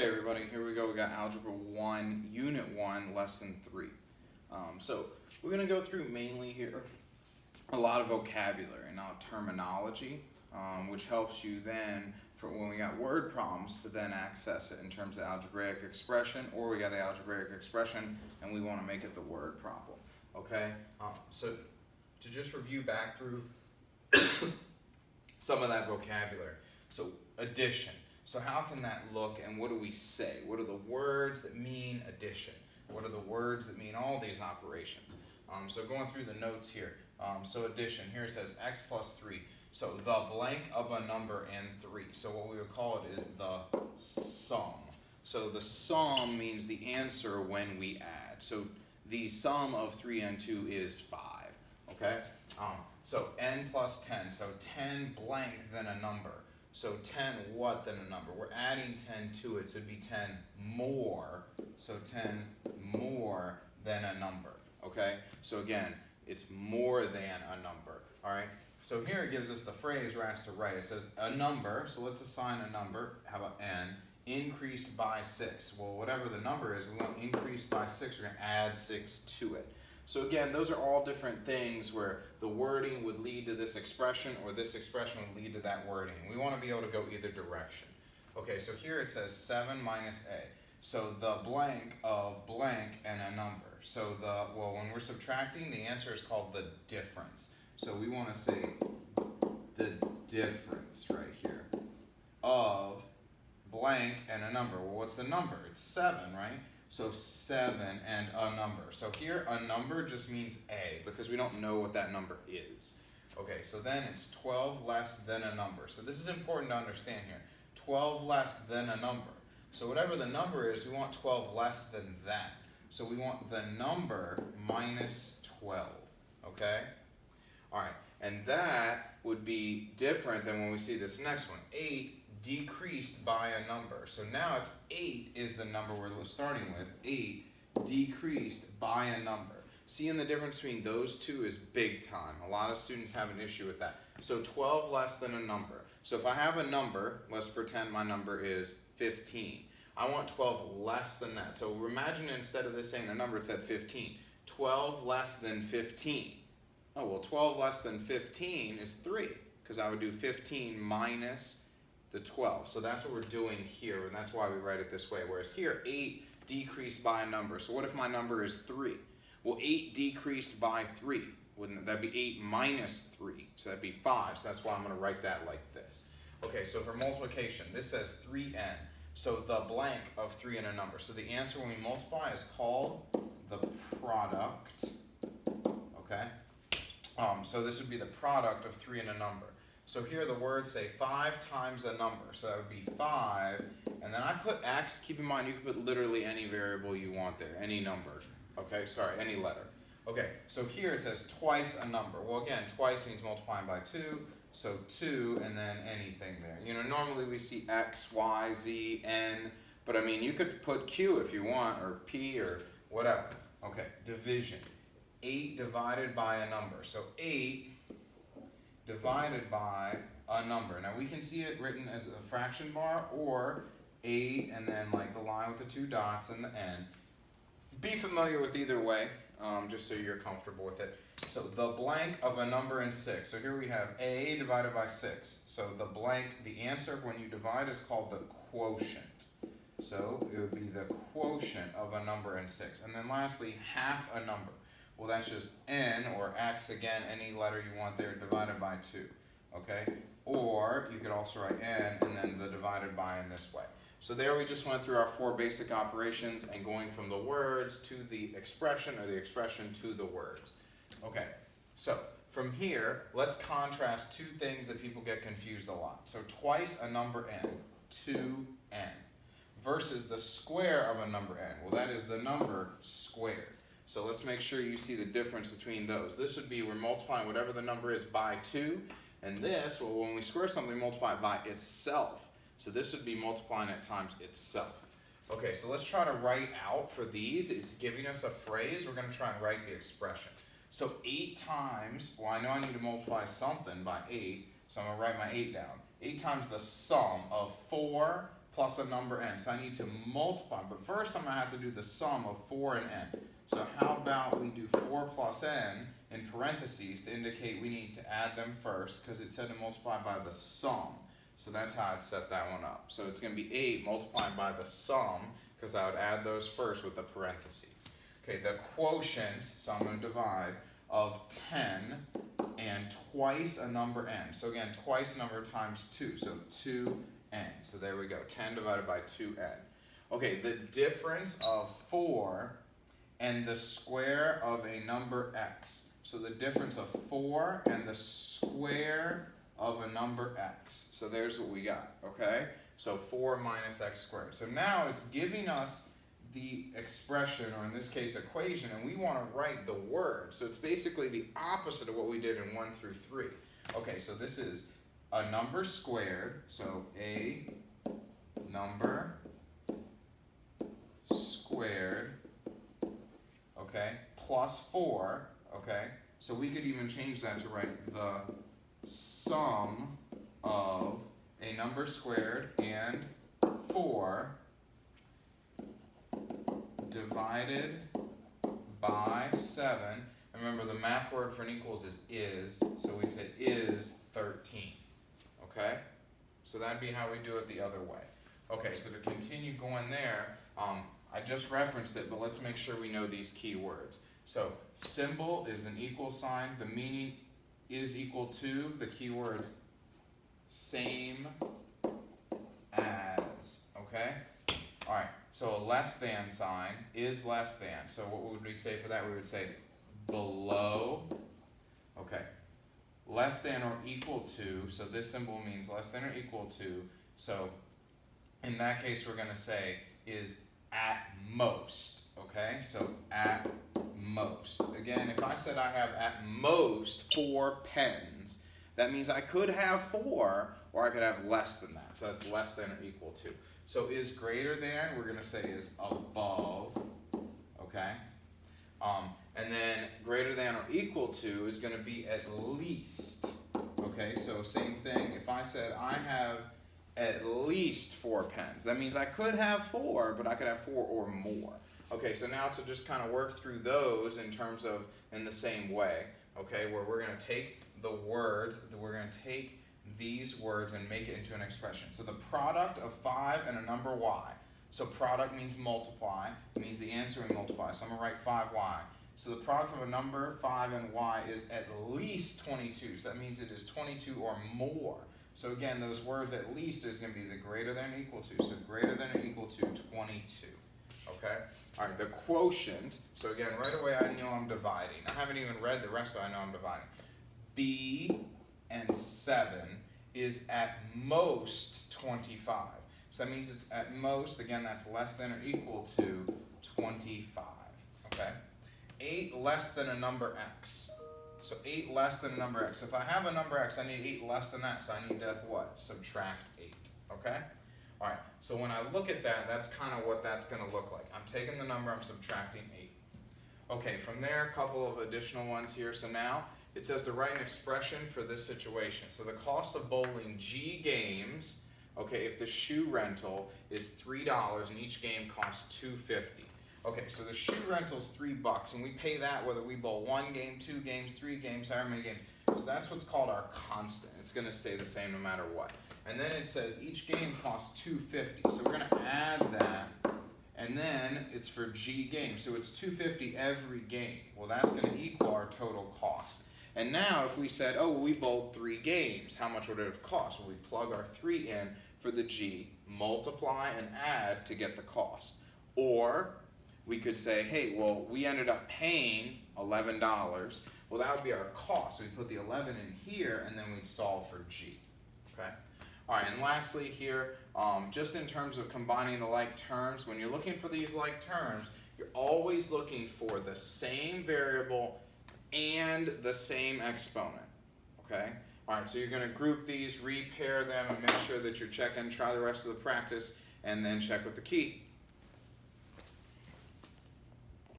Okay, everybody, here we go. We got Algebra 1, Unit 1, Lesson 3. So we're going to go through mainly here a lot of vocabulary, not terminology, which helps you then, for when we got word problems, to then access it in terms of algebraic expression, or we got the algebraic expression and we want to make it the word problem. Okay, so to just review back through some of that vocabulary. So addition. So how can that look and what do we say? What are the words that mean addition? What are the words that mean all these operations? So going through the notes here. So addition, here it says x plus 3. So the blank of a number and 3. So what we would call it is the sum. So the sum means the answer when we add. So the sum of 3 and 2 is 5. Okay? So n plus 10. So 10 blank then a number. So 10 what then a number? We're adding 10 to it, so it'd be 10 more. So 10 more than a number, okay? So again, it's more than a number, all right? So here it gives us the phrase we're asked to write. It says a number, so let's assign a number, how about n, increased by 6. Well, whatever the number is, we want increased by 6, we're gonna add 6 to it. So again, those are all different things where the wording would lead to this expression or this expression would lead to that wording. We want to be able to go either direction. Okay, so here it says 7 minus a. So the blank of blank and a number. So well, when we're subtracting, the answer is called the difference. So we want to say the difference right here of blank and a number. Well, what's the number? It's 7, right? So 7 and a number. So here a number just means a because we don't know what that number is. Okay, so then it's 12 less than a number. So this is important to understand here. 12 less than a number. So whatever the number is, we want 12 less than that. So we want the number minus 12. Okay? All right, and that would be different than when we see this next one. 8 decreased by a number. So now it's 8 is the number we're starting with. 8 decreased by a number. Seeing the difference between those two is big time. A lot of students have an issue with that. So 12 less than a number. So if I have a number, let's pretend my number is 15. I want 12 less than that. So imagine instead of this saying a number, it said 15. 12 less than 15. Oh, well, 12 less than 15 is 3, because I would do 15 minus the 12. So that's what we're doing here, and that's why we write it this way. Whereas here, 8 decreased by a number. So what if my number is 3? Well, 8 decreased by 3. Wouldn't that be 8 minus 3? So that'd be 5. So that's why I'm going to write that like this. Okay, so for multiplication, this says 3n. So the blank of 3 and a number. So the answer when we multiply is called the product. Okay? So this would be the product of 3 and a number. So here the words say 5 times a number. So that would be 5. And then I put x. Keep in mind you can put literally any variable you want there. Any number. Okay, sorry, any letter. Okay, so here it says twice a number. Well, again, twice means multiplying by 2. So 2 and then anything there. You know, normally we see x, y, z, n. But I mean, you could put q if you want, or p, or whatever. Okay, division. 8 divided by a number. So 8 divided by a number. Now we can see it written as a fraction bar or 8 and then like the line with the 2 dots and the n. Be familiar with either way, just so you're comfortable with it. So the blank of a number and 6. So here we have a divided by 6. So the blank, the answer when you divide is called the quotient. So it would be the quotient of a number and 6. And then lastly, half a number. Well, that's just n, or x, again, any letter you want there, divided by 2, okay? Or you could also write n and then the divided by in this way. So there we just went through our 4 basic operations and going from the words to the expression or the expression to the words. Okay, so from here, let's contrast 2 things that people get confused a lot. So twice a number n, 2n, versus the square of a number n. Well, that is the number squared. So let's make sure you see the difference between those. This would be we're multiplying whatever the number is by 2. And this, well, when we square something, we multiply it by itself. So this would be multiplying it times itself. Okay, so let's try to write out for these. It's giving us a phrase. We're going to try and write the expression. So 8 times, well, I know I need to multiply something by 8. So I'm going to write my 8 down. 8 times the sum of 4 plus a number n. So I need to multiply, but first I'm going to have to do the sum of 4 and n. So how about we do 4 plus n in parentheses to indicate we need to add them first, because it said to multiply by the sum. So that's how I'd set that one up. So it's going to be 8 multiplied by the sum, because I would add those first with the parentheses. Okay, the quotient, so I'm going to divide, of 10 and twice a number n. So again, twice a number times 2, so 2n. So there we go, 10 divided by 2n. Okay, the difference of 4 and the square of a number x. So the difference of 4 and the square of a number x. So there's what we got, okay? So 4 minus x squared. So now it's giving us the expression, or in this case equation, and we want to write the word. So it's basically the opposite of what we did in 1 through 3. Okay, so this is a number squared, so a number squared, okay, plus 4, okay? So we could even change that to write the sum of a number squared and 4 divided by 7. And remember, the math word for an equals is, so we'd say is 13. Okay? So that'd be how we do it the other way. Okay, so to continue going there, I just referenced it, but let's make sure we know these key words. So symbol is an equal sign. The meaning is equal to, the key words same as. Okay? All right. So a less than sign is less than. So what would we say for that? We would say below. Okay. Less than or equal to. So this symbol means less than or equal to. So in that case, we're going to say is at most. Okay. So at most. Again, if I said I have at most 4 pens, that means I could have 4, or I could have less than that. So that's less than or equal to. So is greater than, we're going to say is above, okay? And then greater than or equal to is going to be at least, okay? So same thing, if I said I have at least 4 pens, that means I could have 4, but I could have 4 or more. Okay, so now to just kind of work through those in terms of in the same way, okay, where we're going to take the words, we're going to take these words and make it into an expression. So the product of 5 and a number y. So product means multiply. It means the answering multiply. So I'm going to write 5y. So the product of a number, 5 and y, is at least 22. So that means it is 22 or more. So again, those words at least is going to be the greater than or equal to. So greater than or equal to 22. Okay? All right, the quotient. So again, right away I know I'm dividing. I haven't even read the rest, so I know I'm dividing. B and 7 is at most 25. So that means it's at most, again, that's less than or equal to 25. Okay? 8 less than a number x. So 8 less than a number x. So if I have a number x, I need 8 less than that. So I need to what? Subtract 8. Okay? All right. So when I look at that, that's kind of what that's going to look like. I'm taking the number, I'm subtracting 8. Okay, from there, a couple of additional ones here. So now it says to write an expression for this situation. So the cost of bowling G games, okay, if the shoe rental is $3 and each game costs $2.50. Okay, so the shoe rental is $3 and we pay that whether we bowl 1 game, 2 games, 3 games, however many games. So that's what's called our constant. It's going to stay the same no matter what. And then it says each game costs $2.50. So we're going to add that. And then it's for G games. So it's $2.50 every game. Well, that's going to equal our total cost. And now if we said, oh, well, we bowled 3 games, how much would it have cost? Well, we plug our 3 in for the G, multiply and add to get the cost. Or we could say, hey, well, we ended up paying $11. Well, that would be our cost. So we put the 11 in here and then we'd solve for G. Okay? All right, and lastly here, just in terms of combining the like terms, when you're looking for these like terms, you're always looking for the same variable and the same exponent, okay? All right, so you're going to group these, repair them, and make sure that you're checking, try the rest of the practice, and then check with the key.